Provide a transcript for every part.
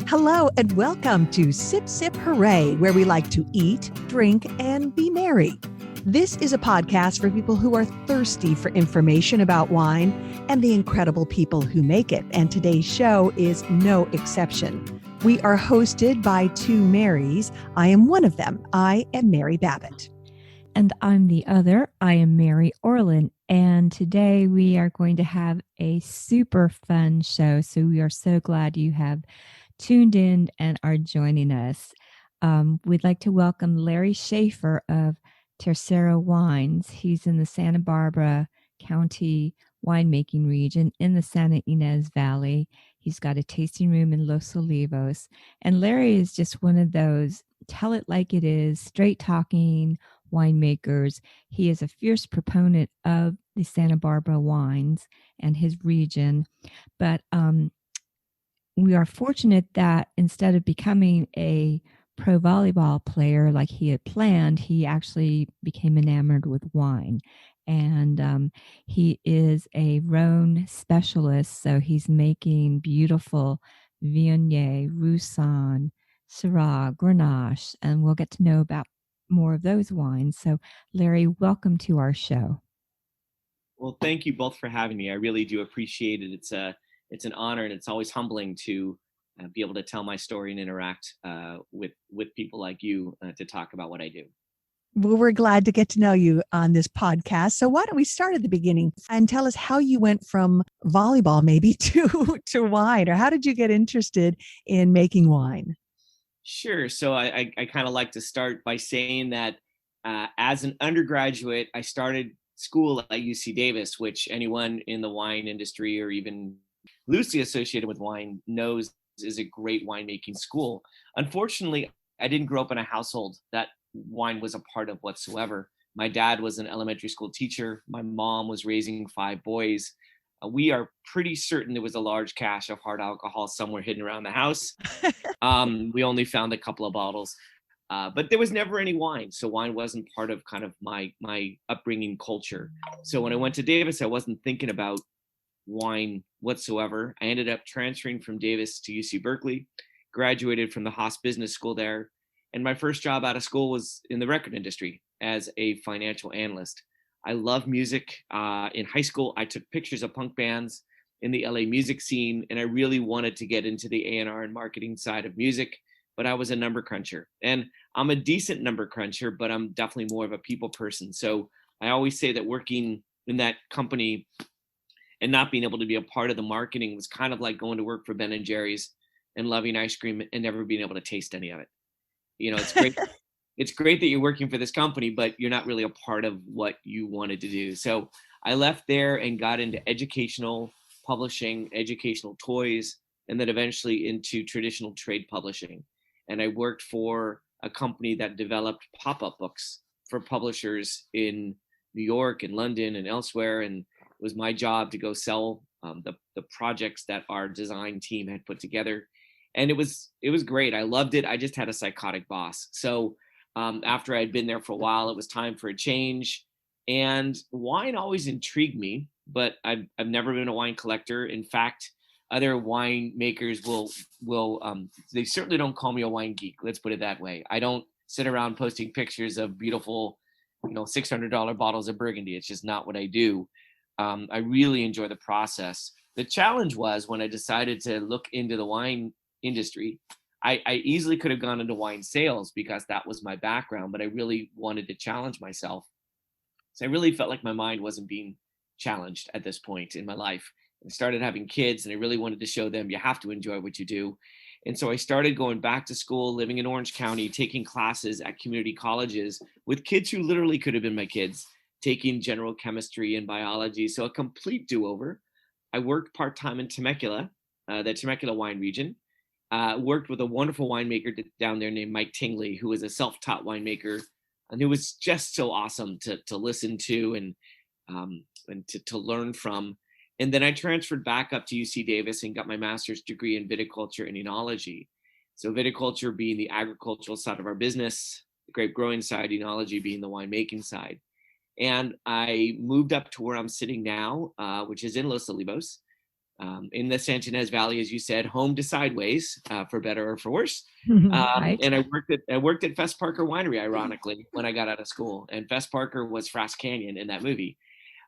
Hello and welcome to Sip Sip Hooray, where we like to eat, drink, and be merry. This is a podcast for people who are thirsty for information about wine and the incredible people who make it. And today's show is no exception. We are hosted by two Marys. I am one of them. I am Mary Babbitt. And I'm the other. I am Mary Orlin. And today we are going to have a super fun show. So we are so glad you have tuned in and are joining us. We'd like to welcome Larry Schaffer of Tercero Wines. He's in the Santa Barbara County winemaking region in the Santa Ynez Valley. He's got a tasting room in Los Olivos. And Larry is just one of those tell it like it is, straight talking winemakers. He is a fierce proponent of the Santa Barbara wines and his region. But we are fortunate that instead of becoming a pro volleyball player like he had planned, he actually became enamored with wine. And he is a Rhone specialist, so he's making beautiful Viognier, Roussanne, Syrah, Grenache, and we'll get to know about more of those wines. So, Larry, welcome to our show. Well, thank you both for having me. I really do appreciate it. It's an honor, and it's always humbling to be able to tell my story and interact with people like you to talk about what I do. Well, we're glad to get to know you on this podcast. So why don't we start at the beginning and tell us how you went from volleyball maybe to wine, or how did you get interested in making wine? Sure. So I kind of like to start by saying that as an undergraduate, I started school at UC Davis, which anyone in the wine industry or even loosely associated with wine knows is a great winemaking school. Unfortunately, I didn't grow up in a household that wine was a part of whatsoever. My dad was an elementary school teacher. My mom was raising 5 boys. We are pretty certain there was a large cache of hard alcohol somewhere hidden around the house. We only found a couple of bottles, but there was never any wine. So wine wasn't part of kind of my upbringing culture. So when I went to Davis, I wasn't thinking about wine whatsoever. I ended up transferring from Davis to UC Berkeley, graduated from the Haas Business School there, and my first job out of school was in the record industry as a financial analyst. I love music. In high school, I took pictures of punk bands in the LA music scene, and I really wanted to get into the A&R and marketing side of music, but I was a number cruncher. And I'm a decent number cruncher, but I'm definitely more of a people person. So I always say that working in that company and not being able to be a part of the marketing was kind of like going to work for Ben and Jerry's and loving ice cream and never being able to taste any of it. You know, it's great. It's great that you're working for this company, but you're not really a part of what you wanted to do. So I left there and got into educational publishing, educational toys, and then eventually into traditional trade publishing. And I worked for a company that developed pop-up books for publishers in New York and London and elsewhere. And it was my job to go sell the projects that our design team had put together. And it was great. I loved it. I just had a psychotic boss. So after I had been there for a while, it was time for a change. And wine always intrigued me, but I've never been a wine collector. In fact, other winemakers will they certainly don't call me a wine geek. Let's put it that way. I don't sit around posting pictures of beautiful, $600 bottles of Burgundy. It's just not what I do. I really enjoy the process. The challenge was when I decided to look into the wine industry, I easily could have gone into wine sales because that was my background, but I really wanted to challenge myself. So I really felt like my mind wasn't being challenged at this point in my life. I started having kids and I really wanted to show them you have to enjoy what you do. And so I started going back to school, living in Orange County, taking classes at community colleges with kids who literally could have been my kids, taking general chemistry and biology. So a complete do-over. I worked part-time in Temecula, the Temecula wine region. Worked with a wonderful winemaker down there named Mike Tingley, who was a self-taught winemaker and who was just so awesome to listen to and to learn from. And then I transferred back up to UC Davis and got my master's degree in viticulture and enology. So viticulture being the agricultural side of our business, the grape growing side, enology being the winemaking side. And I moved up to where I'm sitting now, which is in Los Olivos. in the San Ynez Valley, as you said, home to Sideways, for better or for worse. Right. And I worked at Fess Parker Winery, ironically, when I got out of school. And Fess Parker was Frass Canyon in that movie.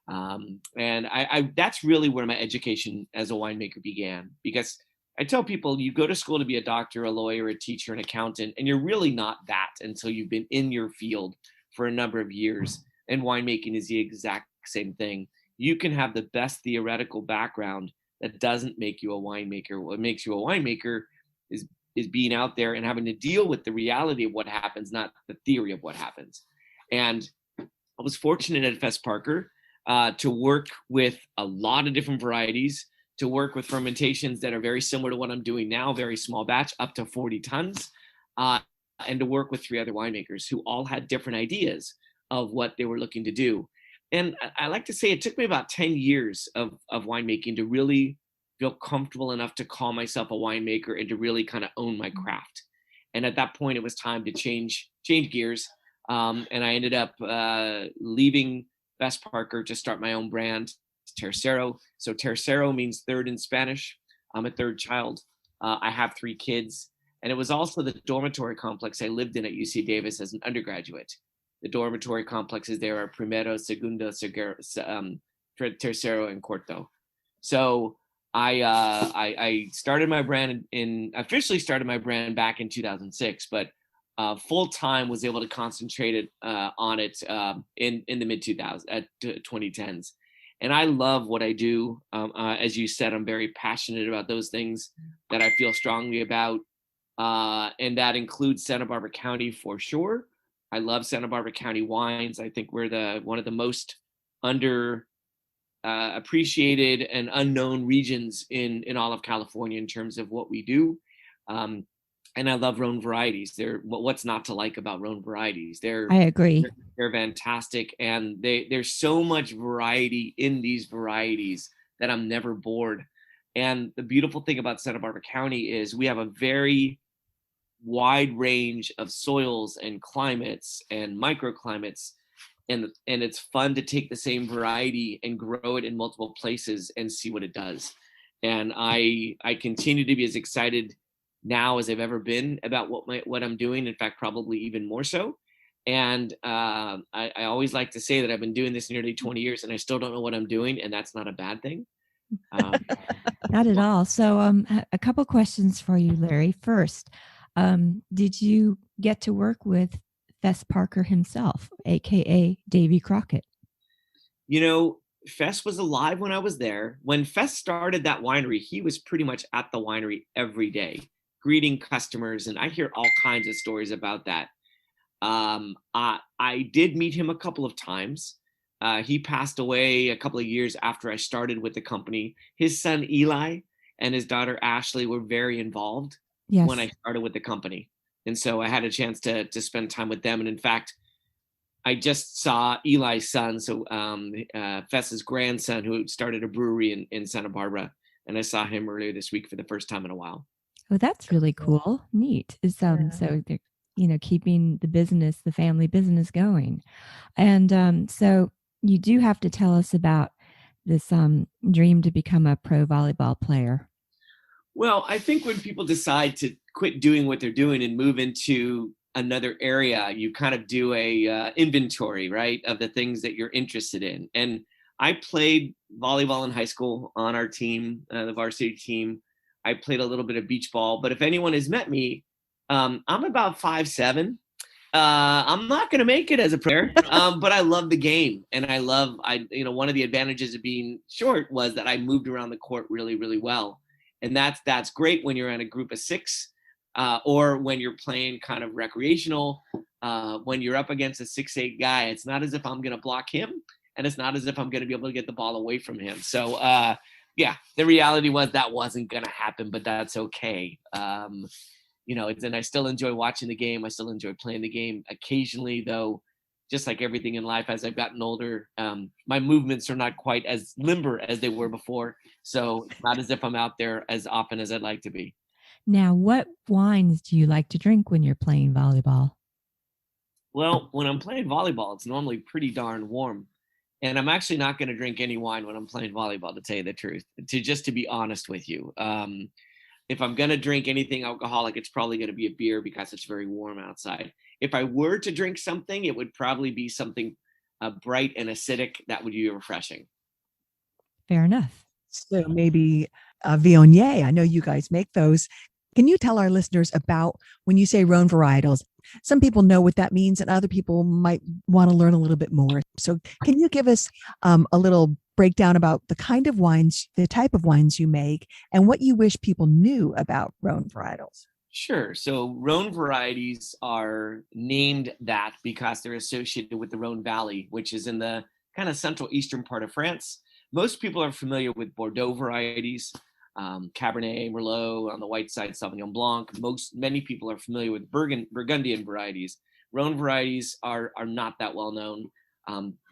And I that's really where my education as a winemaker began, because I tell people, you go to school to be a doctor, a lawyer, a teacher, an accountant, and you're really not that until you've been in your field for a number of years. And winemaking is the exact same thing. You can have the best theoretical background, that doesn't make you a winemaker. What makes you a winemaker is being out there and having to deal with the reality of what happens, not the theory of what happens. And I was fortunate at Fess Parker to work with a lot of different varieties, to work with fermentations that are very similar to what I'm doing now, very small batch, up to 40 tons, and to work with 3 other winemakers who all had different ideas of what they were looking to do. And I like to say it took me about 10 years of winemaking to really feel comfortable enough to call myself a winemaker and to really kind of own my craft. And at that point, it was time to change gears. And I ended up leaving Fess Parker to start my own brand, Tercero. So Tercero means third in Spanish. I'm a third child. I have 3 kids. And it was also the dormitory complex I lived in at UC Davis as an undergraduate. The dormitory complexes there are Primero, Segundo, Tercero, and Cuarto. So I started my brand officially started my brand back in 2006, but full time was able to concentrate on it in the mid 2010s. And I love what I do. As you said, I'm very passionate about those things that I feel strongly about, and that includes Santa Barbara County for sure. I love Santa Barbara County wines. I think we're one of the most under appreciated and unknown regions in all of California in terms of what we do. And I love Rhone varieties. What's not to like about Rhone varieties? I agree. They're fantastic, and there's so much variety in these varieties that I'm never bored. And the beautiful thing about Santa Barbara County is we have a very wide range of soils and climates and microclimates, and it's fun to take the same variety and grow it in multiple places and see what it does. And I continue to be as excited now as I've ever been about what I'm doing. In fact, probably even more so. And I always like to say that I've been doing this nearly 20 years and I still don't know what I'm doing, and that's not a bad thing. Not at all. So a couple questions for you, Larry. First, did you get to work with Fess Parker himself, aka Davy Crockett? You know, Fess was alive when I was there. When Fess started that winery, he was pretty much at the winery every day, greeting customers, and I hear all kinds of stories about that. I did meet him a couple of times. He passed away a couple of years after I started with the company. His son Eli and his daughter Ashley were very involved when I started with the company. And so I had a chance to spend time with them. And in fact, I just saw Eli's son, so Fess's grandson, who started a brewery in Santa Barbara. And I saw him earlier this week for the first time in a while. Oh, that's really cool. Neat. So they're, keeping the family business going. And so you do have to tell us about this dream to become a pro volleyball player. Well, I think when people decide to quit doing what they're doing and move into another area, you kind of do a inventory, right, of the things that you're interested in. And I played volleyball in high school on our team, the varsity team. I played a little bit of beach ball, but if anyone has met me, I'm about 5'7". I'm not going to make it as a player, but I love the game, and one of the advantages of being short was that I moved around the court really, really well, and that's great when you're in a group of 6, or when you're playing kind of recreational. When you're up against a 6'8" guy, it's not as if I'm going to block him, and it's not as if I'm going to be able to get the ball away from him. So, yeah, the reality was that wasn't going to happen, but that's okay. And I still enjoy watching the game. I still enjoy playing the game. Occasionally, though, just like everything in life, as I've gotten older, my movements are not quite as limber as they were before. So it's not as if I'm out there as often as I'd like to be. Now, what wines do you like to drink when you're playing volleyball? Well, when I'm playing volleyball, it's normally pretty darn warm. And I'm actually not going to drink any wine when I'm playing volleyball, to tell you the truth, to be honest with you. If I'm going to drink anything alcoholic, it's probably going to be a beer because it's very warm outside. If I were to drink something, it would probably be something bright and acidic that would be refreshing. Fair enough. So maybe Viognier. I know you guys make those. Can you tell our listeners about when you say Rhone varietals? Some people know what that means, and other people might want to learn a little bit more. So, can you give us a little breakdown about the kind of wines, the type of wines you make, and what you wish people knew about Rhone varietals? Sure. So Rhone varieties are named that because they're associated with the Rhone Valley, which is in the kind of central eastern part of France. Most people are familiar with Bordeaux varieties, Cabernet, Merlot on the white side, Sauvignon Blanc. Many people are familiar with Burgundian varieties. Rhone varieties are not that well known.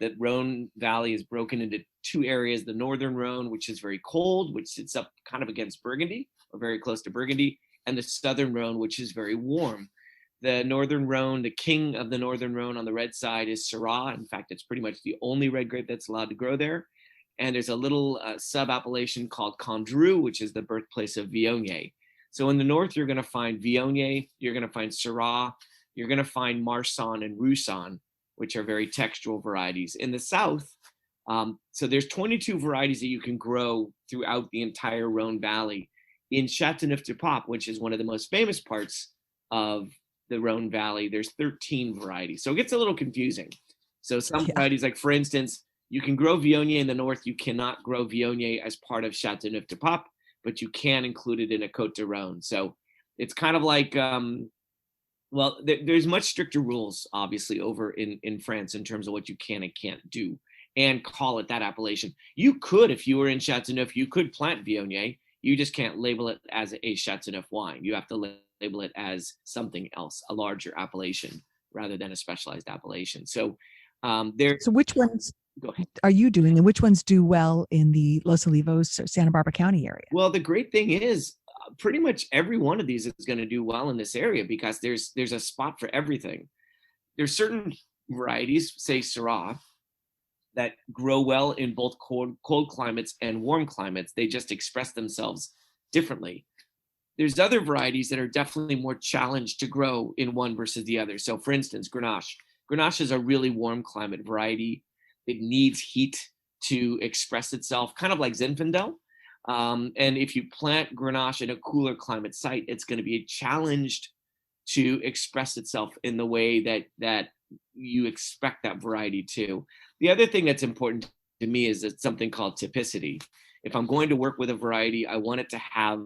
The Rhone Valley is broken into two areas: the northern Rhone, which is very cold, which sits up kind of against Burgundy or very close to Burgundy, and the southern Rhone, which is very warm. The northern Rhone, the king of the northern Rhone on the red side is Syrah. In fact, it's pretty much the only red grape that's allowed to grow there. And there's a little sub-appellation called Condrieu, which is the birthplace of Viognier. So in the north, you're going to find Viognier, you're going to find Syrah, you're going to find Marsanne and Roussanne, which are very textural varieties. In the south, so there's 22 varieties that you can grow throughout the entire Rhone Valley. In Châteauneuf-du-Pape, which is one of the most famous parts of the Rhone Valley, there's 13 varieties. So it gets a little confusing. So some varieties, like for instance, you can grow Viognier in the north. You cannot grow Viognier as part of Châteauneuf-du-Pape, but you can include it in a Côte de Rhone. So it's kind of like, there's much stricter rules, obviously, over in France in terms of what you can and can't do and call it that appellation. You could, if you were in Châteauneuf, you could plant Viognier. You just can't label it as a Châteauneuf wine. You have to label it as something else, a larger appellation rather than a specialized appellation. So So which ones go ahead. are you doing, and which ones do well in the Los Olivos, Santa Barbara County area? Well, the great thing is pretty much every one of these is going to do well in this area because there's a spot for everything. There's certain varieties, say Syrah, that grow well in both cold climates and warm climates. They just express themselves differently. There's other varieties that are definitely more challenged to grow in one versus the other. So for instance, Grenache. Grenache is a really warm climate variety. It needs heat to express itself, kind of like Zinfandel. And if you plant Grenache in a cooler climate site, it's going to be challenged to express itself in the way that you expect that variety to. The other thing that's important to me is it's something called typicity. If I'm going to work with a variety, I want it to have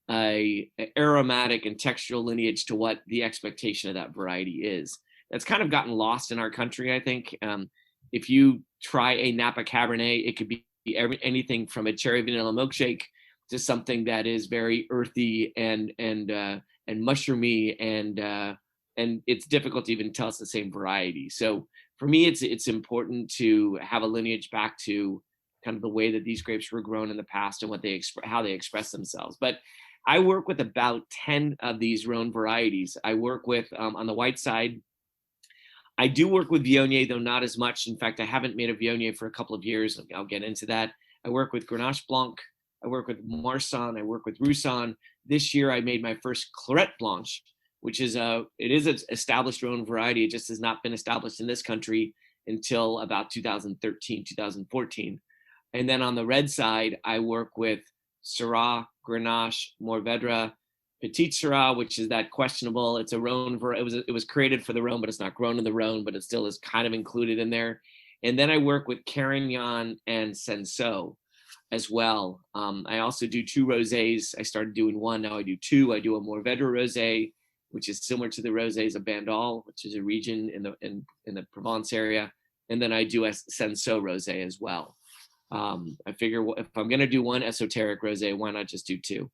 a aromatic and textural lineage to what the expectation of that variety is. That's kind of gotten lost in our country, I think. If you try a Napa Cabernet, it could be anything from a cherry vanilla milkshake to something that is very earthy and mushroomy, and it's difficult to even tell it's the same variety. So for me, it's important to have a lineage back to kind of the way that these grapes were grown in the past and what how they express themselves. But I work with about 10 of these Rhone varieties. I work with, on the white side, I do work with Viognier, though not as much. In fact, I haven't made a Viognier for a couple of years. I'll get into that. I work with Grenache Blanc. I work with Marsanne. I work with Roussanne. This year, I made my first Clairette Blanche, which is an established Rhone variety. It just has not been established in this country until about 2013, 2014. And then on the red side, I work with Syrah, Grenache, Mourvedre, Petit Syrah, which is that questionable. It's a Rhone. It was created for the Rhone, but it's not grown in the Rhone, but it still is kind of included in there. And then I work with Carignan and Cinsault as well. I also do two rosés. I started doing one, now I do two. I do a Mourvedre rosé, which is similar to the rosés of Bandol, which is a region in the Provence area. And then I do a Cinsault rosé as well. I figure if I'm going to do one esoteric rosé, why not just do two?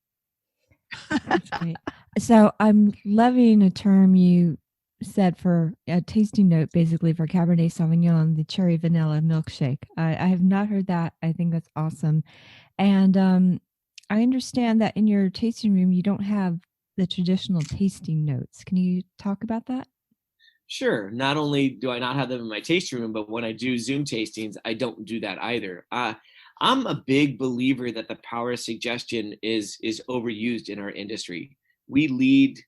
That's great. So I'm loving a term you said for a tasting note, basically for Cabernet Sauvignon, the cherry vanilla milkshake. I have not heard that. I think that's awesome. And I understand that in your tasting room, you don't have the traditional tasting notes. Can you talk about that? Sure. Not only do I not have them in my tasting room, but when I do Zoom tastings, I don't do that either. I'm a big believer that the power of suggestion is overused in our industry. We lead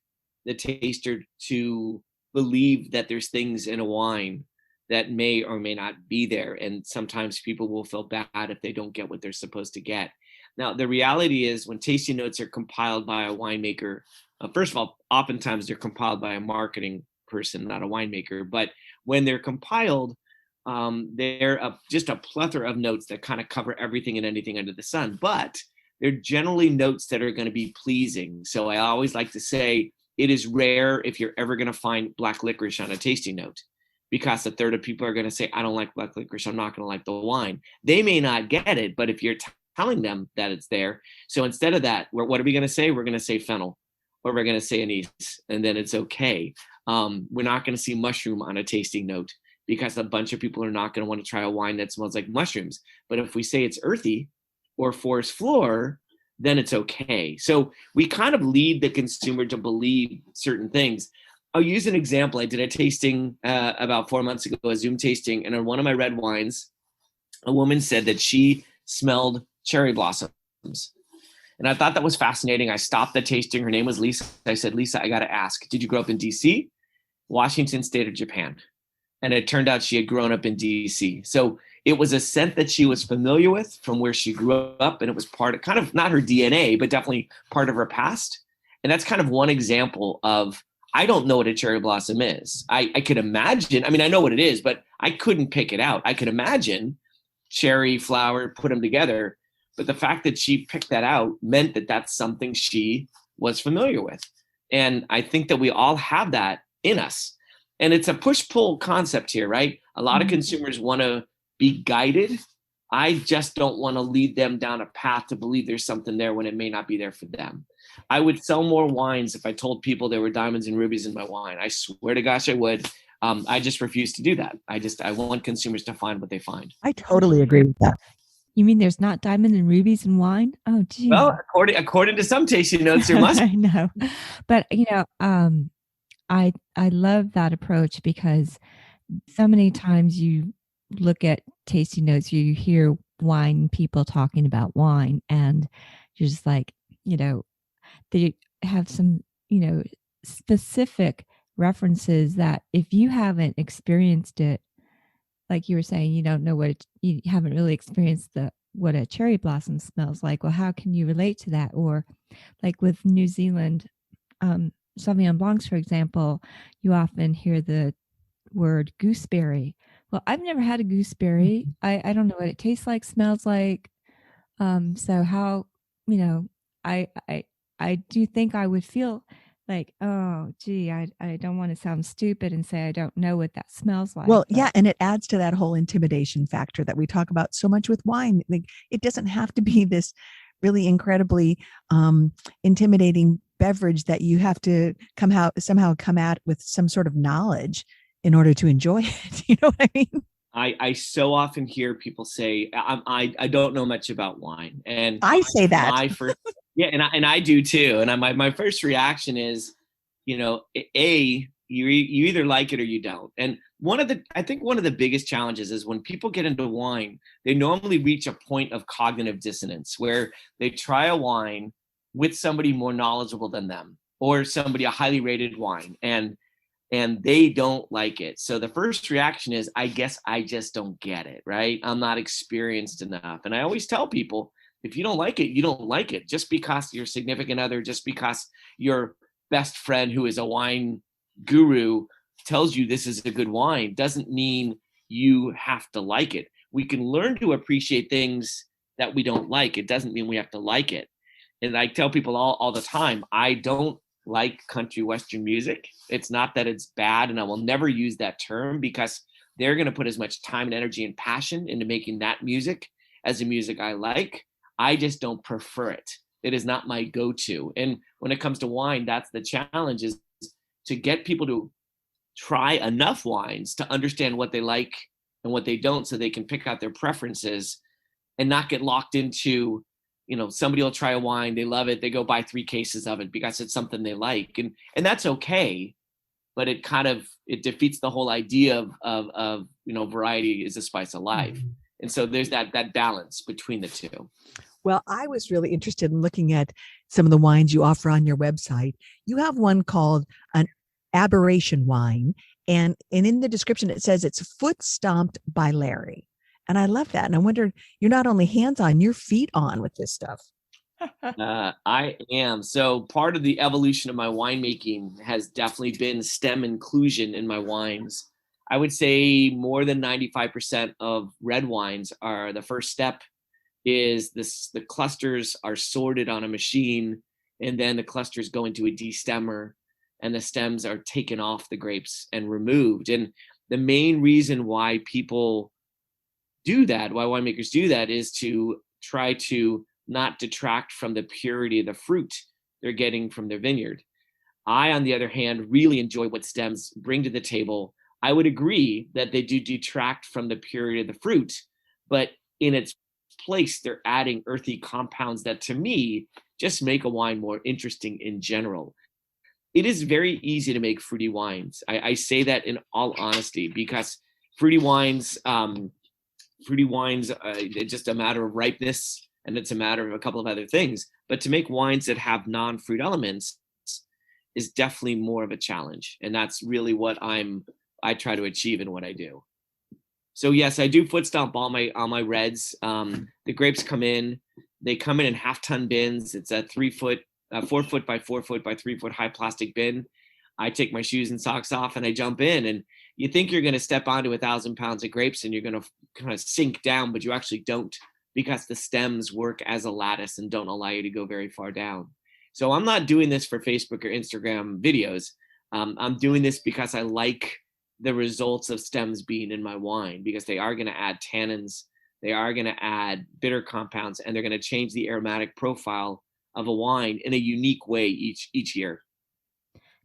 the taster to believe that there's things in a wine that may or may not be there, and sometimes people will feel bad if they don't get what they're supposed to get. Now, the reality is when tasting notes are compiled by a winemaker, first of all, oftentimes they're compiled by a marketing person, not a winemaker. But when they're compiled, they're just a plethora of notes that kind of cover everything and anything under the sun. But they're generally notes that are going to be pleasing. So I always like to say it is rare if you're ever going to find black licorice on a tasting note, because a third of people are going to say, I don't like black licorice, I'm not going to like the wine. They may not get it, but if you're telling them that it's there, so instead of that, what are we going to say? We're going to say fennel, or we're going to say Ynez, and then it's okay. We're not going to see mushroom on a tasting note, because a bunch of people are not going to want to try a wine that smells like mushrooms. But if we say it's earthy or forest floor, then it's okay. So we kind of lead the consumer to believe certain things. I'll use an example. I did a tasting about 4 months ago, a Zoom tasting, and on one of my red wines, a woman said that she smelled cherry blossoms. And I thought that was fascinating. I stopped the tasting. Her name was Lisa. I said, Lisa, I got to ask, did you grow up in DC, Washington State, or Japan? And it turned out she had grown up in DC. So it was a scent that she was familiar with from where she grew up. And it was part of kind of not her DNA, but definitely part of her past. And that's kind of one example of, I don't know what a cherry blossom is. I could imagine, I mean, I know what it is, but I couldn't pick it out. I could imagine cherry, flower, put them together. But the fact that she picked that out meant that that's something she was familiar with. And I think that we all have that in us. And it's a push-pull concept here, right? A lot of consumers want to be guided. I just don't want to lead them down a path to believe there's something there when it may not be there for them. I would sell more wines if I told people there were diamonds and rubies in my wine. I swear to gosh, I would. I just refuse to do that. I want consumers to find what they find. I totally agree with that. You mean there's not diamond and rubies in wine? Oh, gee. Well, according to some tasting notes, there must. I know, but I love that approach, because so many times you look at tasting notes, you hear wine people talking about wine, and you're just like, they have some, specific references that if you haven't experienced it, like you were saying, you don't know you haven't really experienced what a cherry blossom smells like. Well, how can you relate to that? Or like with New Zealand, Sauvignon Blancs, for example, you often hear the word gooseberry. Well, I've never had a gooseberry. I don't know what it tastes like, smells like. So how, I do think I would feel like, oh, gee, I don't want to sound stupid and say I don't know what that smells like. Well, yeah, and it adds to that whole intimidation factor that we talk about so much with wine. Like, it doesn't have to be this really incredibly intimidating beverage that you have to somehow come at with some sort of knowledge in order to enjoy it. You know what I mean? I so often hear people say, I don't know much about wine. And I say that. My first, yeah, and I do too. And my first reaction is, you either like it or you don't. And I think one of the biggest challenges is when people get into wine, they normally reach a point of cognitive dissonance where they try a wine with somebody more knowledgeable than them, or somebody, a highly rated wine, and they don't like it. So the first reaction is, I guess I just don't get it, right? I'm not experienced enough. And I always tell people, if you don't like it, you don't like it. Just because your significant other, just because your best friend who is a wine guru tells you this is a good wine, doesn't mean you have to like it. We can learn to appreciate things that we don't like. It doesn't mean we have to like it. And I tell people all the time, I don't like country western music. It's not that it's bad, and I will never use that term, because they're going to put as much time and energy and passion into making that music as the music I like. I just don't prefer it. It is not my go-to. And when it comes to wine, that's the challenge, is to get people to try enough wines to understand what they like and what they don't, so they can pick out their preferences and not get locked into, somebody will try a wine, they love it, they go buy 3 cases of it because it's something they like. And that's okay. but it defeats the whole idea of variety is the spice of life. And so there's that balance between the two. Well, I was really interested in looking at some of the wines you offer on your website. You have one called an aberration wine, and in the description it says it's foot stomped by Larry. And I love that. And I wondered, you're not only hands on, you're feet on with this stuff. I am. So part of the evolution of my winemaking has definitely been stem inclusion in my wines. I would say more than 95% of red wines are the first step is this, the clusters are sorted on a machine, and then the clusters go into a destemmer, and the stems are taken off the grapes and removed. And the main reason why people do that, why winemakers do that, is to try to not detract from the purity of the fruit they're getting from their vineyard. I, on the other hand, really enjoy what stems bring to the table. I would agree that they do detract from the purity of the fruit, but in its place, they're adding earthy compounds that, to me, just make a wine more interesting in general. It is very easy to make fruity wines. I say that in all honesty, because fruity wines, it's just a matter of ripeness, and it's a matter of a couple of other things. But to make wines that have non-fruit elements is definitely more of a challenge, and that's really what I try to achieve in what I do. So yes, I do foot stomp all my reds. The grapes come in; they come in half-ton bins. It's a 4 foot by 4 foot by 3 foot high plastic bin. I take my shoes and socks off and I jump in, and you think you're going to step onto 1,000 pounds of grapes and you're going to kind of sink down, but you actually don't, because the stems work as a lattice and don't allow you to go very far down. So I'm not doing this for Facebook or Instagram videos. I'm doing this because I like the results of stems being in my wine, because they are going to add tannins, they are going to add bitter compounds, and they're going to change the aromatic profile of a wine in a unique way each year.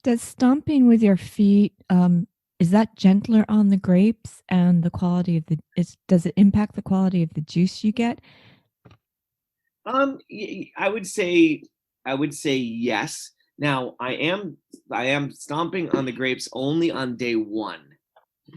Does stomping with your feet, is that gentler on the grapes and the quality of does it impact the quality of the juice you get? I would say yes. Now I am stomping on the grapes only on day one.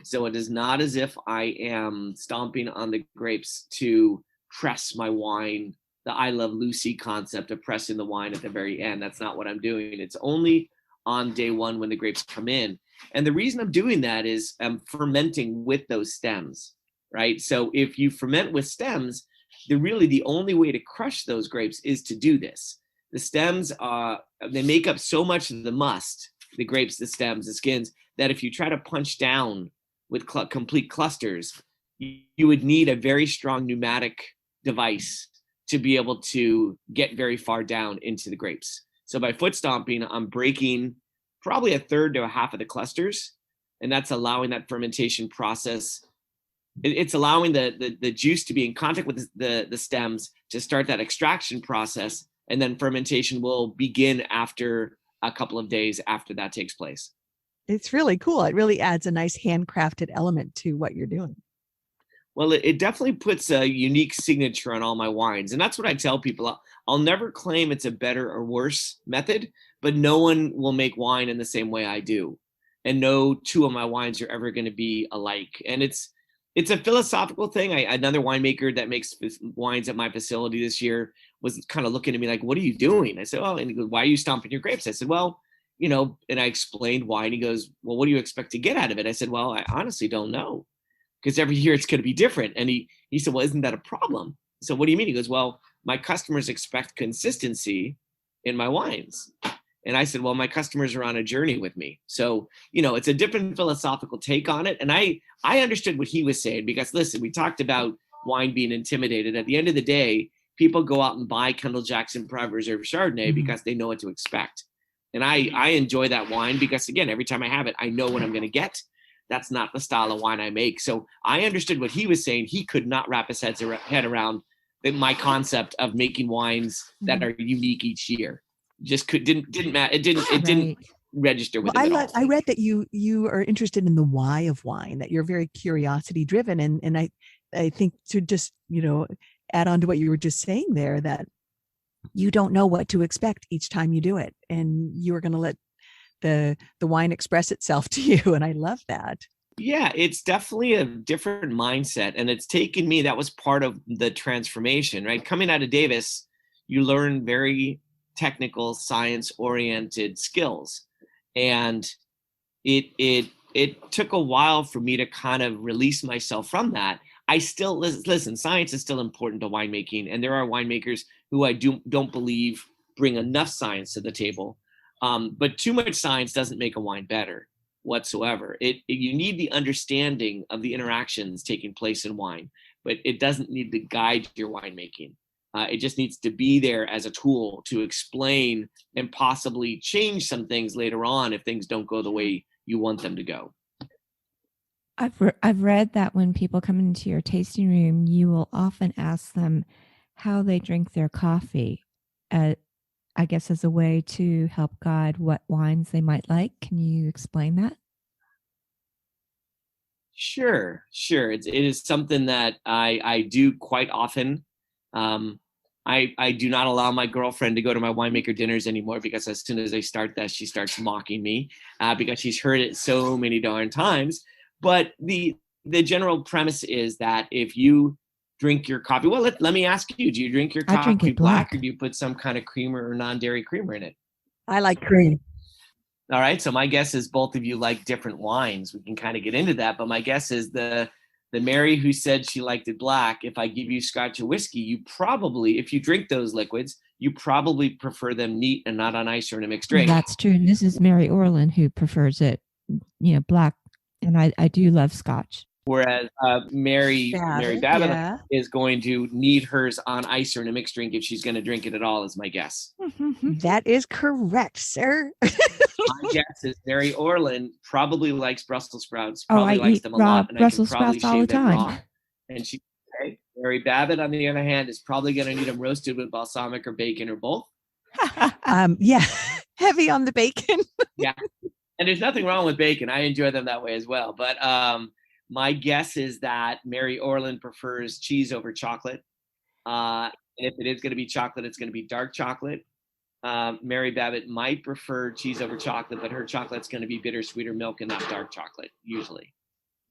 So it is not as if I am stomping on the grapes to press my wine, the I Love Lucy concept of pressing the wine at the very end. That's not what I'm doing. It's only on day one when the grapes come in. And the reason I'm doing that is I'm fermenting with those stems, right? So if you ferment with stems, the only way to crush those grapes is to do this. The stems, they make up so much of the must, the grapes, the stems, the skins, that if you try to punch down with complete clusters, you would need a very strong pneumatic device to be able to get very far down into the grapes. So by foot stomping, I'm breaking probably a third to a half of the clusters, and that's allowing that fermentation process. It's allowing the juice to be in contact with the stems to start that extraction process, and then fermentation will begin after a couple of days after that takes place. It's really cool. It really adds a nice handcrafted element to what you're doing. Well, it definitely puts a unique signature on all my wines. And that's what I tell people. I'll never claim it's a better or worse method, but no one will make wine in the same way I do. And no two of my wines are ever going to be alike. And it's a philosophical thing. Another winemaker that makes wines at my facility this year was kind of looking at me like, "What are you doing?" I said, "Oh," and he goes, "Why are you stomping your grapes?" I said, "Well, and I explained why. And he goes, "Well, what do you expect to get out of it?" I said, "Well, I honestly don't know, because every year it's going to be different." And he said, "Well, isn't that a problem?" So what do you mean? He goes, "Well, my customers expect consistency in my wines." And I said, "Well, my customers are on a journey with me." So, it's a different philosophical take on it. And I understood what he was saying, because listen, we talked about wine being intimidated. At the end of the day, people go out and buy Kendall Jackson Private Reserve Chardonnay because they know what to expect. And I enjoy that wine because, again, every time I have it, I know what I'm going to get. That's not the style of wine I make. So I understood what he was saying. He could not wrap his head around my concept of making wines that are unique each year. Just didn't matter. It didn't register with him at all. I read that you are interested in the why of wine, that you're very curiosity driven. And I think to just, add on to what you were just saying there, that you don't know what to expect each time you do it. And you're going to let the wine express itself to you. And I love that. Yeah, it's definitely a different mindset. And it's taken me, that was part of the transformation, right? Coming out of Davis, you learn very technical, science-oriented skills. And it took a while for me to kind of release myself from that. I still listen, science is still important to winemaking, and there are winemakers who I don't believe bring enough science to the table. But too much science doesn't make a wine better whatsoever. You need the understanding of the interactions taking place in wine, but it doesn't need to guide your winemaking. It just needs to be there as a tool to explain and possibly change some things later on if things don't go the way you want them to go. I've read that when people come into your tasting room, you will often ask them how they drink their coffee, I guess as a way to help guide what wines they might like. Can you explain that? Sure. It is something that I do quite often. I do not allow my girlfriend to go to my winemaker dinners anymore, because as soon as I start that, she starts mocking me because she's heard it so many darn times. But the general premise is that if you drink your coffee, well, let me ask you, do you drink your I drink coffee it black, black. or do you put some kind of creamer or non-dairy creamer in it? I like cream. All right. So my guess is both of you like different wines. We can kind of get into that. But my guess is the Mary who said she liked it black, if I give you scotch or whiskey, you probably, if you drink those liquids, you probably prefer them neat and not on ice or in a mixed drink. That's true. And this is Mary Orland who prefers it, black. And I do love scotch. Whereas Mary Babbitt yeah. is going to need hers on ice or in a mixed drink if she's going to drink it at all, is my guess. That is correct, sir. My guess is Mary Orland probably likes Brussels sprouts. Probably I likes eat them a lot. And Brussels I can probably sprouts all the shave them time. raw. And she, okay. Mary Babbitt, on the other hand, is probably going to need them roasted with balsamic or bacon or both. Yeah, heavy on the bacon. Yeah. And there's nothing wrong with bacon. I enjoy them that way as well. But my guess is that Mary Orland prefers cheese over chocolate. And if it is going to be chocolate, it's going to be dark chocolate. Mary Babbitt might prefer cheese over chocolate, but her chocolate's going to be bittersweeter milk and not dark chocolate, usually.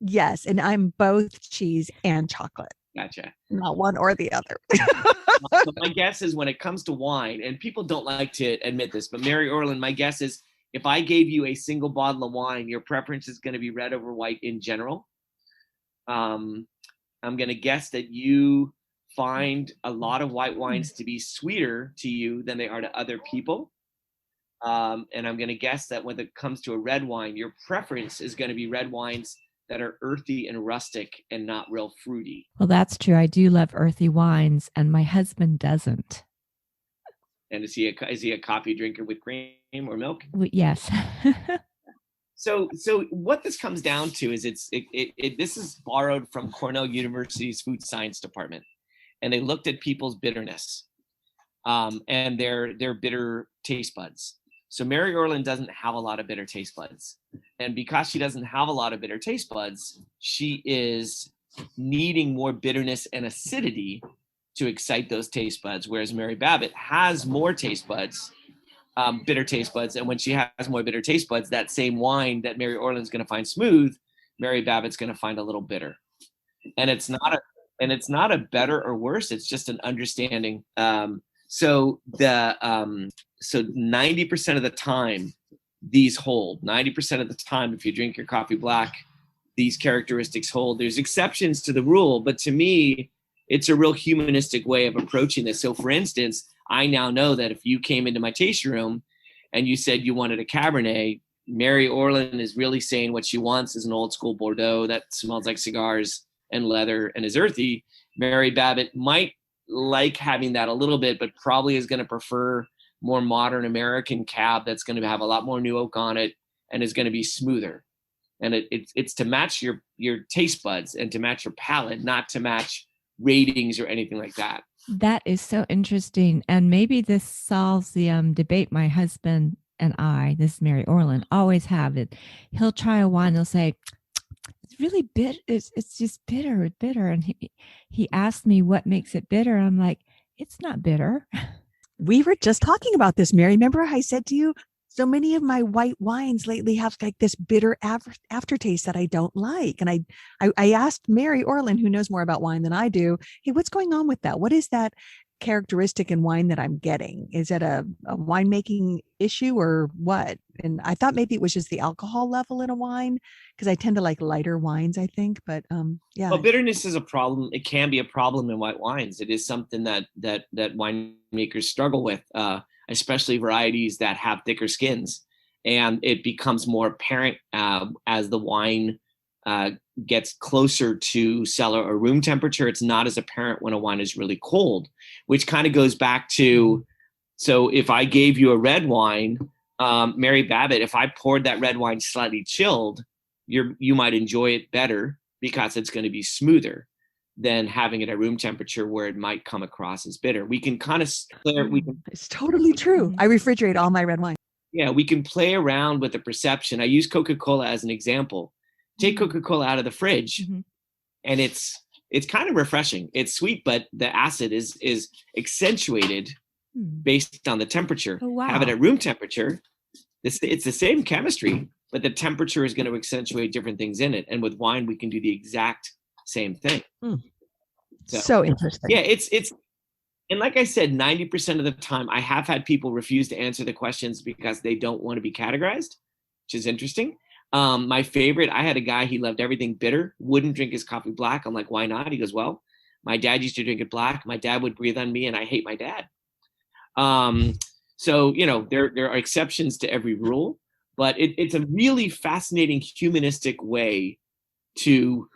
Yes, and I'm both cheese and chocolate. Gotcha. Not one or the other. So my guess is when it comes to wine, and people don't like to admit this, but Mary Orland, my guess is if I gave you a single bottle of wine, your preference is going to be red over white in general. I'm going to guess that you find a lot of white wines to be sweeter to you than they are to other people. And I'm going to guess that when it comes to a red wine, your preference is going to be red wines that are earthy and rustic and not real fruity. Well, that's true. I do love earthy wines, and my husband doesn't. And is he a coffee drinker with cream or milk? Yes. So what this comes down to is this is borrowed from Cornell University's food science department, and they looked at people's bitterness and their bitter taste buds. So Mary Orland doesn't have a lot of bitter taste buds, and because she doesn't have a lot of bitter taste buds, she is needing more bitterness and acidity to excite those taste buds, whereas Mary Babbitt has more taste buds. Bitter taste buds, and when she has more bitter taste buds, that same wine that Mary Orland's going to find smooth, Mary Babbitt's going to find a little bitter, and it's not a better or worse. It's just an understanding. So 90% of the time, these hold. 90% of the time, if you drink your coffee black, these characteristics hold. There's exceptions to the rule, but to me, it's a real humanistic way of approaching this. So, for instance, I now know that if you came into my tasting room and you said you wanted a Cabernet, Mary Orland is really saying what she wants is an old school Bordeaux that smells like cigars and leather and is earthy. Mary Babbitt might like having that a little bit, but probably is going to prefer more modern American cab that's going to have a lot more new oak on it and is going to be smoother. And it's to match your taste buds and to match your palate, not to match ratings or anything like that. That is so interesting. And maybe this solves the debate my husband and I, this is Mary Orland, always have it. He'll try a wine, he'll say, it's really bitter. It's just bitter. And he asked me what makes it bitter. I'm like, it's not bitter. We were just talking about this, Mary. Remember I said to you, So many of my white wines lately have like this bitter aftertaste that I don't like. And I asked Mary Orland, who knows more about wine than I do, hey, what's going on with that? What is that characteristic in wine that I'm getting? Is it a winemaking issue or what? And I thought maybe it was just the alcohol level in a wine because I tend to like lighter wines, I think. But yeah. Well, bitterness is a problem. It can be a problem in white wines. It is something that winemakers struggle with, especially varieties that have thicker skins, and it becomes more apparent as the wine gets closer to cellar or room temperature. It's not as apparent when a wine is really cold, which kind of goes back to, so if I gave you a red wine, Mary Babbitt, if I poured that red wine slightly chilled, you might enjoy it better because it's going to be smoother than having it at room temperature where it might come across as bitter. We can kind of it's totally true. I refrigerate all my red wine. Yeah, we can play around with the perception. I use Coca-Cola as an example. Take Coca-Cola out of the fridge, and it's kind of refreshing. It's sweet, but the acid is accentuated based on the temperature. Oh, wow. Have it at room temperature. It's the same chemistry, but the temperature is going to accentuate different things in it. And with wine, we can do the exact same thing. So interesting. Yeah, it's and like I said, 90% of the time, I have had people refuse to answer the questions because they don't want to be categorized, which is interesting. My favorite, I had a guy, he loved everything bitter, wouldn't drink his coffee black. I'm like, why not? He goes, well, my dad used to drink it black. My dad would breathe on me, and I hate my dad. So, there are exceptions to every rule, but it's a really fascinating humanistic way to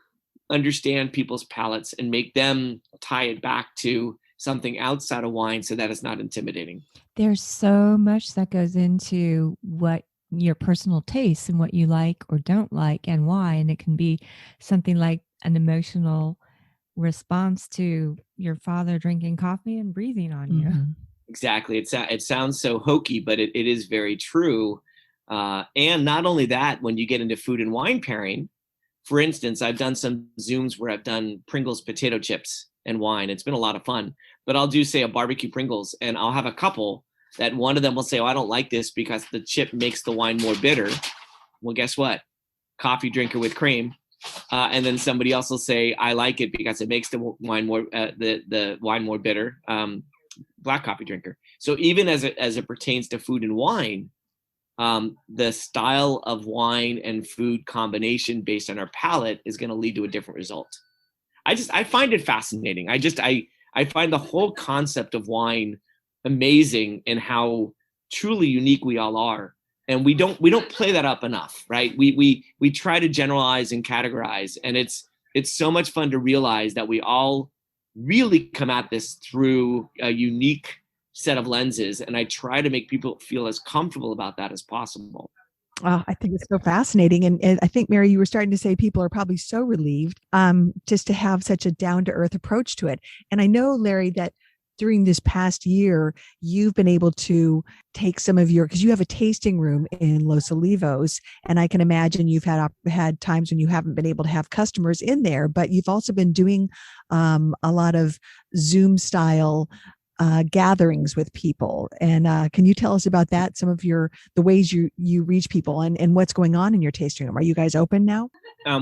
understand people's palates and make them tie it back to something outside of wine so that it's not intimidating. There's so much that goes into what your personal tastes and what you like or don't like and why. And it can be something like an emotional response to your father drinking coffee and breathing on you. Exactly. It sounds so hokey, but it is very true. And not only that, when you get into food and wine pairing, for instance, I've done some Zooms where I've done Pringles potato chips and wine. It's been a lot of fun. But I'll do, say, a barbecue Pringles, and I'll have a couple that one of them will say, oh, I don't like this because the chip makes the wine more bitter. Well, guess what? Coffee drinker with cream. And then somebody else will say, I like it because it makes the wine more the wine more bitter. Black coffee drinker. So even as it pertains to food and wine, the style of wine and food combination based on our palate is going to lead to a different result. I find it fascinating. I find the whole concept of wine amazing and how truly unique we all are. And we don't play that up enough, right? We try to generalize and categorize, and it's so much fun to realize that we all really come at this through a unique set of lenses, and I try to make people feel as comfortable about that as possible. Oh, I think it's so fascinating. And I think, Mary, you were starting to say people are probably so relieved just to have such a down-to-earth approach to it. And I know, Larry, that during this past year, you've been able to take some of because you have a tasting room in Los Olivos, and I can imagine you've had times when you haven't been able to have customers in there, but you've also been doing a lot of Zoom style gatherings with people. And can you tell us about that? Some of the ways you reach people and what's going on in your tasting room. Are you guys open now?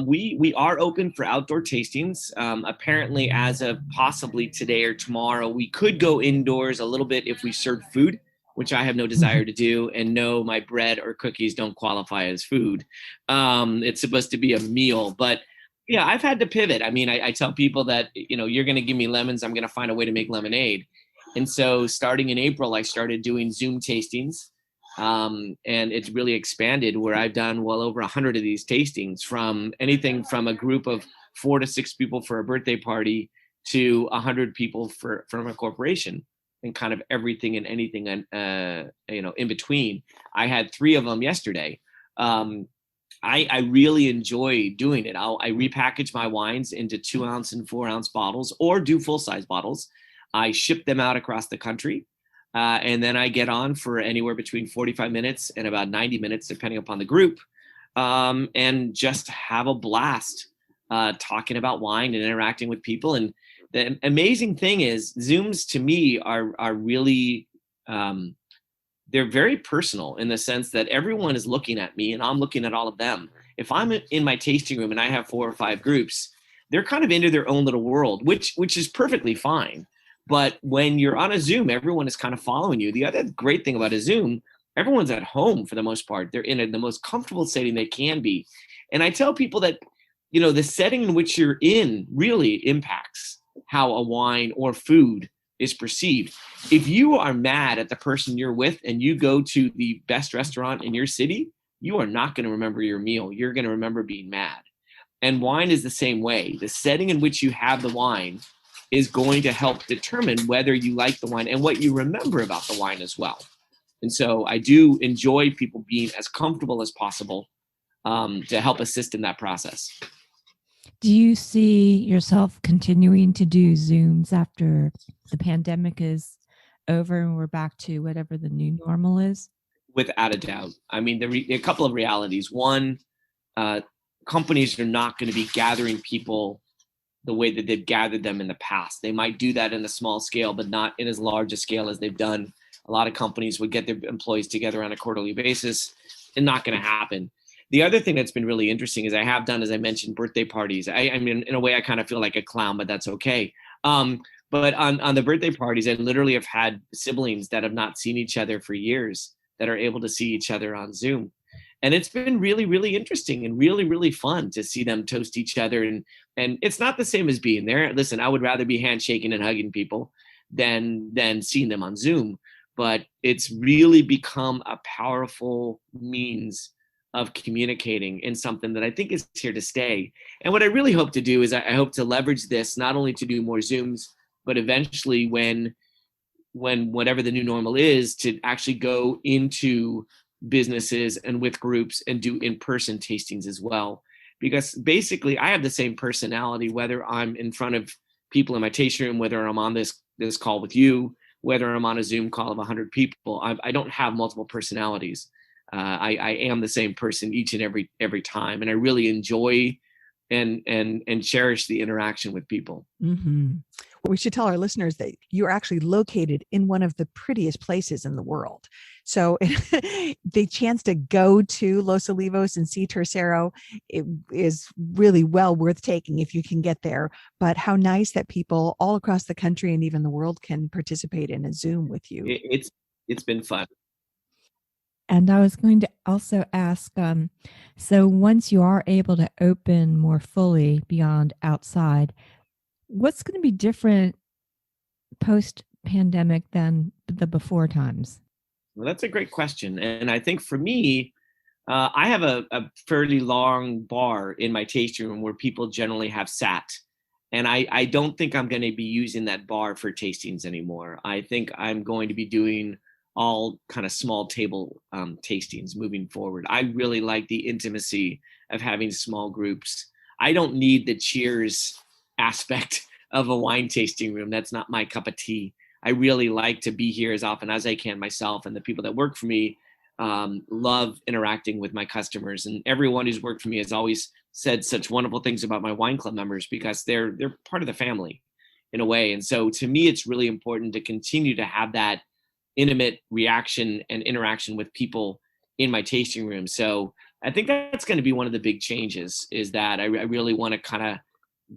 We are open for outdoor tastings. Apparently, as of possibly today or tomorrow, we could go indoors a little bit if we serve food, which I have no desire to do. And no, my bread or cookies don't qualify as food. It's supposed to be a meal, but yeah, I've had to pivot. I mean, I tell people that, you're going to give me lemons, I'm going to find a way to make lemonade. And so starting in April, I started doing Zoom tastings. And it's really expanded where I've done well over 100 of these tastings, from anything from a group of 4 to 6 people for a birthday party to 100 people from a corporation, and kind of everything and anything in between. I had 3 of them yesterday. I really enjoy doing it. I repackage my wines into 2-ounce and 4-ounce bottles, or do full-size bottles. I ship them out across the country. And then I get on for anywhere between 45 minutes and about 90 minutes, depending upon the group, and just have a blast talking about wine and interacting with people. And the amazing thing is, Zooms to me are really they're very personal in the sense that everyone is looking at me and I'm looking at all of them. If I'm in my tasting room and I have 4 or 5 groups, they're kind of into their own little world, which is perfectly fine. But when you're on a Zoom, everyone is kind of following you. The other great thing about a Zoom, everyone's at home for the most part. They're in the most comfortable setting they can be. And I tell people that, the setting in which you're in really impacts how a wine or food is perceived. If you are mad at the person you're with and you go to the best restaurant in your city, you are not going to remember your meal. You're going to remember being mad. And wine is the same way. The setting in which you have the wine is going to help determine whether you like the wine and what you remember about the wine as well. And so I do enjoy people being as comfortable as possible to help assist in that process. Do you see yourself continuing to do Zooms after the pandemic is over and we're back to whatever the new normal is? Without a doubt. I mean, there are a couple of realities. One, companies are not going to be gathering people the way that they've gathered them in the past. They might do that in a small scale, but not in as large a scale as they've done. A lot of companies would get their employees together on a quarterly basis, and not going to happen. The other thing that's been really interesting is I have done, as I mentioned, birthday parties. I mean, in a way, I kind of feel like a clown, but that's okay. But on the birthday parties, I literally have had siblings that have not seen each other for years that are able to see each other on Zoom. And it's been really, really interesting and really, really fun to see them toast each other. And it's not the same as being there. Listen, I would rather be handshaking and hugging people than seeing them on Zoom. But it's really become a powerful means of communicating in something that I think is here to stay. And what I really hope to do is I hope to leverage this not only to do more Zooms, but eventually when whatever the new normal is, to actually go into businesses and with groups and do in-person tastings as well. Because basically I have the same personality, whether I'm in front of people in my tasting room, whether I'm on this call with you, whether I'm on a Zoom call of 100 people. I don't have multiple personalities. I am the same person each and every time. And I really enjoy and cherish the interaction with people. Mm-hmm. Well, we should tell our listeners that you're actually located in one of the prettiest places in the world. So the chance to go to Los Olivos and see Tercero, it is really well worth taking if you can get there. But how nice that people all across the country and even the world can participate in a Zoom with you. It's been fun. And I was going to also ask, so once you are able to open more fully beyond outside, what's going to be different post-pandemic than the before times? Well, that's a great question. And I think for me, I have a fairly long bar in my tasting room where people generally have sat. And I don't think I'm going to be using that bar for tastings anymore. I think I'm going to be doing all kind of small table tastings moving forward. I really like the intimacy of having small groups. I don't need the cheers aspect of a wine tasting room. That's not my cup of tea. I really like to be here as often as I can myself, and the people that work for me love interacting with my customers. And everyone who's worked for me has always said such wonderful things about my wine club members because they're part of the family in a way. And so to me, it's really important to continue to have that intimate reaction and interaction with people in my tasting room. So I think that's going to be one of the big changes, is that I really want to kind of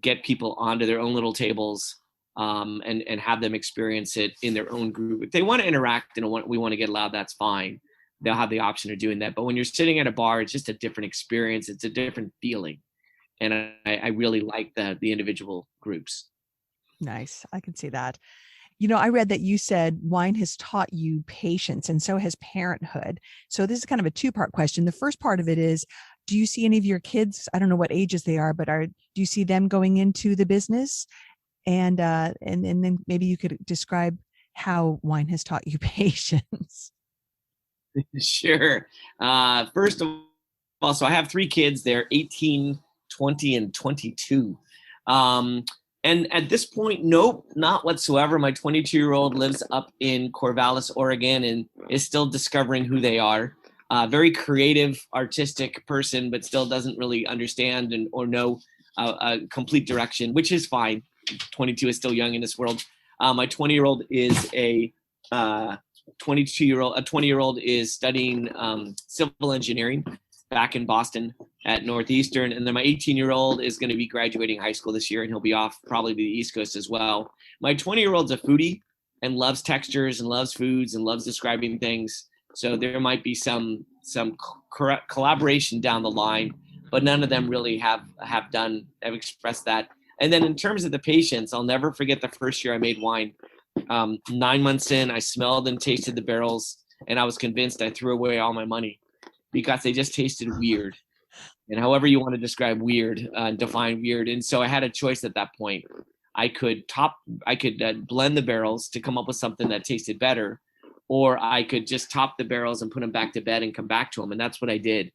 get people onto their own little tables and have them experience it in their own group. If they want to interact and we want to get loud, that's fine. They'll have the option of doing that. But when you're sitting at a bar, it's just a different experience. It's a different feeling. And I really like the individual groups. Nice. I can see that. I read that you said wine has taught you patience, and so has parenthood. So this is kind of a two-part question. The first part of it is, do you see any of your kids, I don't know what ages they are, but do you see them going into the business? And then maybe you could describe how wine has taught you patience. Sure. First of all, so I have 3 kids. They're 18, 20, and 22. And at this point, nope, not whatsoever. My 22-year-old lives up in Corvallis, Oregon, and is still discovering who they are. Very creative, artistic person, but still doesn't really understand or know a complete direction, which is fine. 22 is still young in this world. My 20-year-old is a a 20-year-old is studying civil engineering back in Boston at Northeastern. And then my 18-year-old is going to be graduating high school this year, and he'll be off probably to the East Coast as well. My 20-year-old's a foodie and loves textures and loves foods and loves describing things. So there might be some collaboration down the line, but none of them really have expressed that. And then in terms of the patience, I'll never forget the first year I made wine. 9 months in, I smelled and tasted the barrels, and I was convinced I threw away all my money because they just tasted weird. And however you want to describe weird, define weird. And so I had a choice at that point. I could blend the barrels to come up with something that tasted better, or I could just top the barrels and put them back to bed and come back to them. And that's what I did.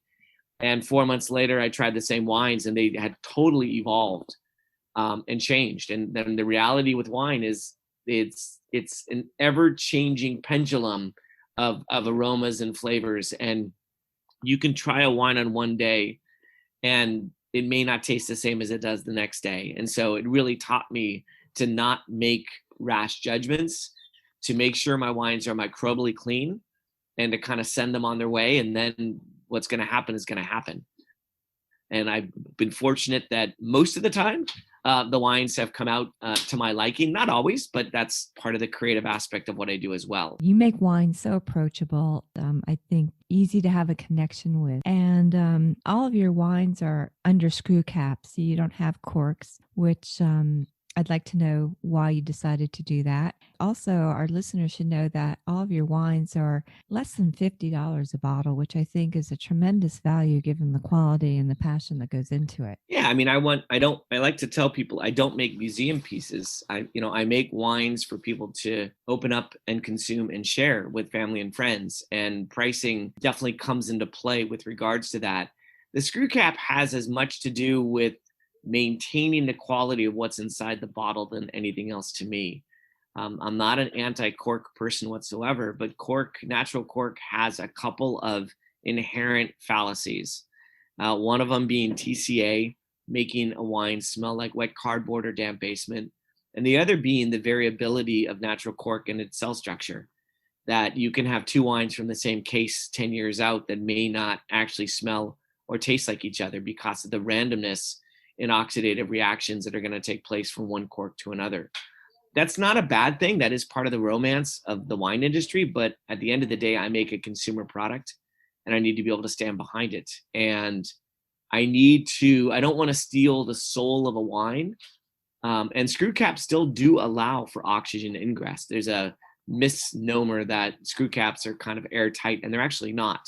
And 4 months later, I tried the same wines, and they had totally evolved and changed. And then the reality with wine is it's an ever-changing pendulum of aromas and flavors. And you can try a wine on one day, and it may not taste the same as it does the next day. And so it really taught me to not make rash judgments, to make sure my wines are microbially clean, and to kind of send them on their way. And then what's going to happen is going to happen. And I've been fortunate that most of the time, the wines have come out to my liking. Not always, but that's part of the creative aspect of what I do as well. You make wine so approachable, I think easy to have a connection with. And all of your wines are under screw caps, so you don't have corks, which I'd like to know why you decided to do that. Also, our listeners should know that all of your wines are less than $50 a bottle, which I think is a tremendous value given the quality and the passion that goes into it. Yeah, I mean, I like to tell people I don't make museum pieces. I make wines for people to open up and consume and share with family and friends. And pricing definitely comes into play with regards to that. The screw cap has as much to do with maintaining the quality of what's inside the bottle than anything else to me. I'm not an anti-cork person whatsoever, but natural cork has a couple of inherent fallacies. One of them being TCA, making a wine smell like wet cardboard or damp basement. And the other being the variability of natural cork and its cell structure, that you can have two wines from the same case 10 years out that may not actually smell or taste like each other because of the randomness in oxidative reactions that are going to take place from one cork to another. That's not a bad thing. That is part of the romance of the wine industry. But at the end of the day, I make a consumer product, and I need to be able to stand behind it. And I don't want to steal the soul of a wine. And screw caps still do allow for oxygen ingress. There's a misnomer that screw caps are kind of airtight, and they're actually not.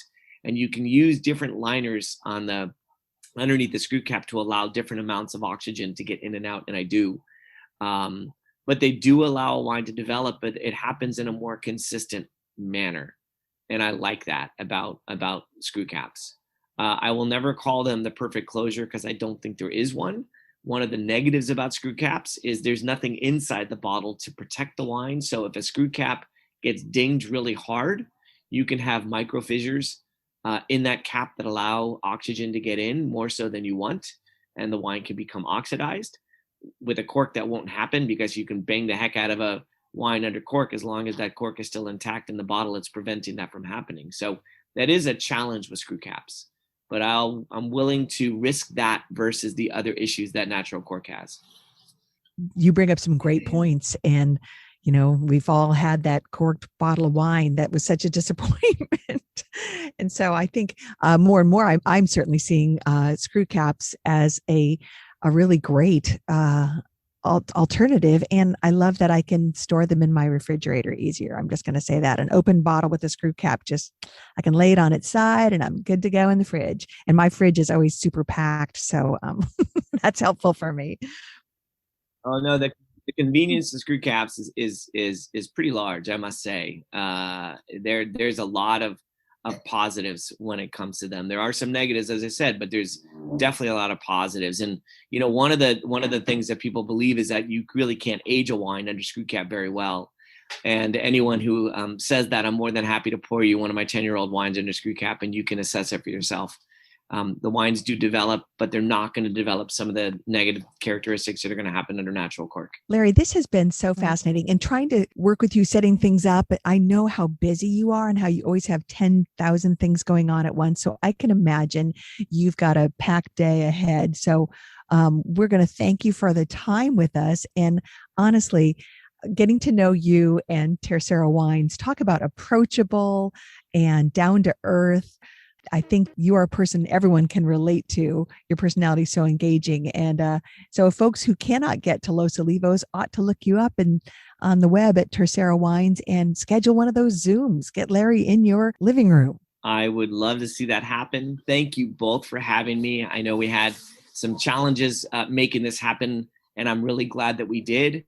And you can use different liners underneath the screw cap to allow different amounts of oxygen to get in and out, and I do. But they do allow a wine to develop, but it happens in a more consistent manner. And I like that about screw caps. I will never call them the perfect closure because I don't think there is one. One of the negatives about screw caps is there's nothing inside the bottle to protect the wine. So if a screw cap gets dinged really hard, you can have micro fissures in that cap that allow oxygen to get in more so than you want, and the wine can become oxidized. With a cork, that won't happen because you can bang the heck out of a wine under cork. As long as that cork is still intact in the bottle, it's preventing that from happening. So that is a challenge with screw caps, but I'm willing to risk that versus the other issues that natural cork has. You bring up some great points, and we've all had that corked bottle of wine that was such a disappointment. And so I think more and more, I'm certainly seeing screw caps as a really great alternative. And I love that I can store them in my refrigerator easier. I'm just going to say that an open bottle with a screw cap, I can lay it on its side and I'm good to go in the fridge. And my fridge is always super packed. So that's helpful for me. Oh no, the convenience of screw caps is pretty large, I must say. There's a lot of positives when it comes to them. There are some negatives, as I said, but there's definitely a lot of positives. And one of the things that people believe is that you really can't age a wine under screw cap very well. And anyone who says that, I'm more than happy to pour you one of my 10-year-old wines under screw cap, and you can assess it for yourself. the wines do develop, but they're not going to develop some of the negative characteristics that are going to happen under natural cork. Larry, this has been so fascinating, and trying to work with you, setting things up. I know how busy you are and how you always have 10,000 things going on at once. So I can imagine you've got a packed day ahead. So we're going to thank you for the time with us. And honestly, getting to know you and Tercero Wines, talk about approachable and down to earth. I think you are a person everyone can relate to. Your personality is so engaging. And so folks who cannot get to Los Olivos ought to look you up and on the web at Tercero Wines and schedule one of those Zooms. Get Larry in your living room. I would love to see that happen. Thank you both for having me. I know we had some challenges making this happen, and I'm really glad that we did.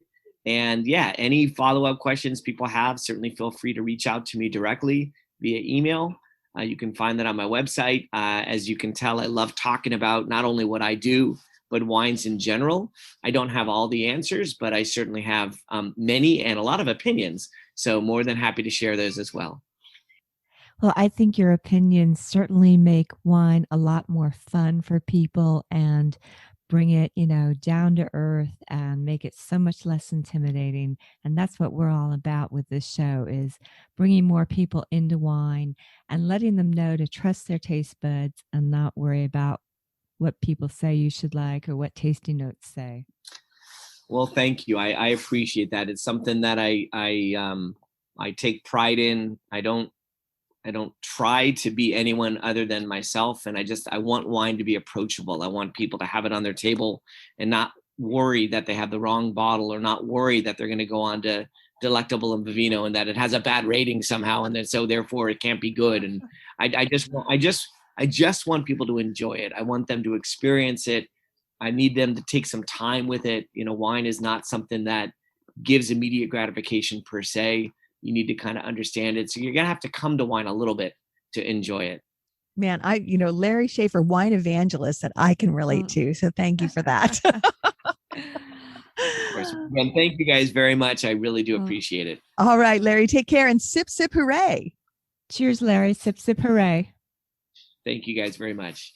And yeah, any follow-up questions people have, certainly feel free to reach out to me directly via email. You can find that on my website. As you can tell, I love talking about not only what I do, but wines in general. I don't have all the answers, but I certainly have many and a lot of opinions. So more than happy to share those as well. Well, I think your opinions certainly make wine a lot more fun for people and bring it, down to earth and make it so much less intimidating. And that's what we're all about with this show, is bringing more people into wine and letting them know to trust their taste buds and not worry about what people say you should like or what tasting notes say. Well, thank you. I appreciate that. It's something that I take pride in. I don't try to be anyone other than myself. And I want wine to be approachable. I want people to have it on their table and not worry that they have the wrong bottle, or not worry that they're going to go on to Delectable and Vivino and that it has a bad rating somehow. And then, so therefore it can't be good. And I just want people to enjoy it. I want them to experience it. I need them to take some time with it. Wine is not something that gives immediate gratification per se. You need to kind of understand it. So you're going to have to come to wine a little bit to enjoy it. Man, Larry Schaffer, wine evangelist that I can relate to. So thank you for that. Of course. And thank you guys very much. I really do appreciate it. All right, Larry, take care and sip, sip, hooray. Cheers, Larry. Sip, sip, hooray. Thank you guys very much.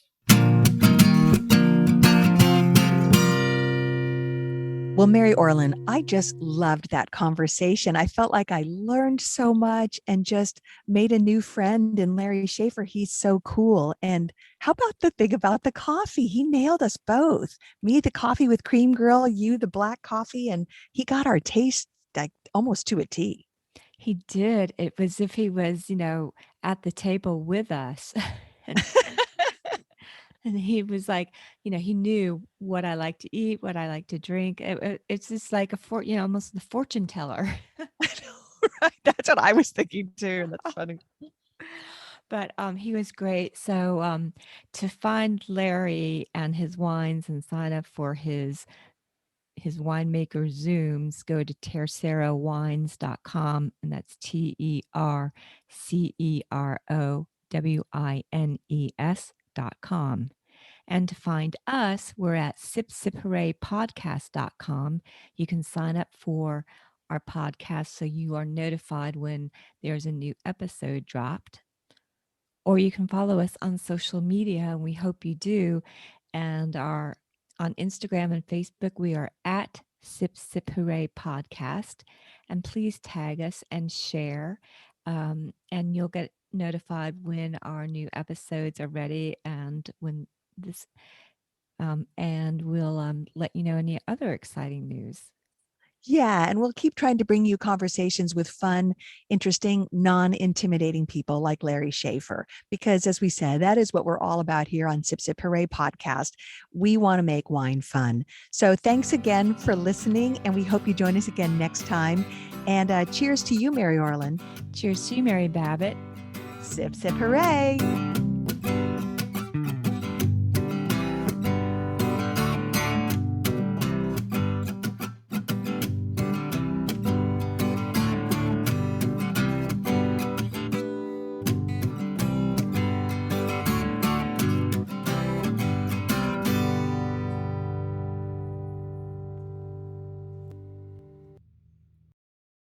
Well, Mary Orlin, I just loved that conversation. I felt like I learned so much and just made a new friend in Larry Schaffer. He's so cool. And how about the thing about the coffee? He nailed us both. Me, the coffee with cream girl, you, the black coffee. And he got our taste like almost to a T. He did. It was as if he was, at the table with us. And he was like, he knew what I like to eat, what I like to drink. It's just like almost the fortune teller. Right. That's what I was thinking too. That's funny. But he was great. So to find Larry and his wines and sign up for his winemaker Zooms, go to tercerowines.com, and that's tercerowines.com. And to find us, we're at sipsiphooraipodcast.com. You can sign up for our podcast so you are notified when there's a new episode dropped. Or you can follow us on social media, and we hope you do. And on Instagram and Facebook, we are at Sip Sip Hooray Podcast. And please tag us and share, and you'll get notified when our new episodes are ready and when this, and we'll let you know any other exciting news. Yeah, and we'll keep trying to bring you conversations with fun, interesting, non-intimidating people like Larry Schaffer, because as we said, that is what we're all about here on Sip Sip Hooray Podcast. We want to make wine fun. So thanks again for listening, and we hope you join us again next time. And cheers to you, Mary Orlin. Cheers to you, Mary Babbitt. Sip Sip Hooray.